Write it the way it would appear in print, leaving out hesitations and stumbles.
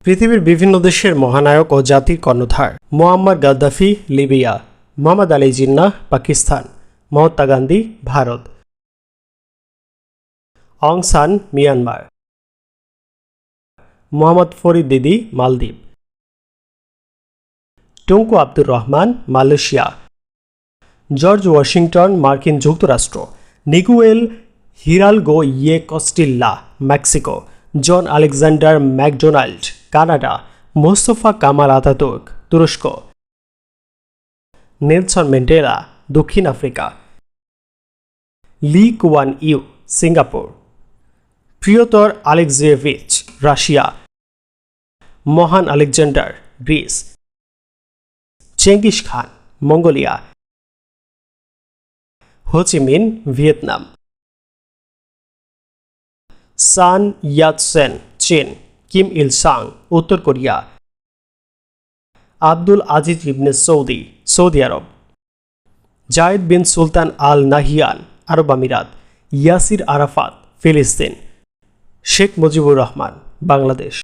পৃথিবীর বিভিন্ন দেশের মহানায়ক ও জাতির কর্ণধার। Muammar Gaddafi Libya, Mohammad Ali Jinnah Pakistan, Mahatma Gandhi Bharat, Aung San Myanmar, Mohamed Farid Didi মালদ্বীপ, Tunku Abdul Rahman Malaysia, George Washington মার্কিন যুক্তরাষ্ট্র, Miguel Hidalgo y Costilla Mexico, John Alexander Macdonald Canada, Mustafa Kemal Ataturk তুরস্ক, নেলসন ম্যান্ডেলা দক্ষিণ Africa, Lee Kuan Yew Singapore, Pyotr Alexeyevich Russia, মহান Alexander Greece, Genghis Khan Mongolia, Ho Chi মিন Vietnam, সান ইয়াতসেন চীন, Kim ইল সাং উত্তর Korea, Abdul Aziz ইবনে Saudi আরব, জায়েদ বিন সুলতান আল নাহিয়ান আরব আমিরাত, ইয়াসির আরাফাত ফিলিস্তিন, শেখ মুজিবুর রহমান বাংলাদেশ।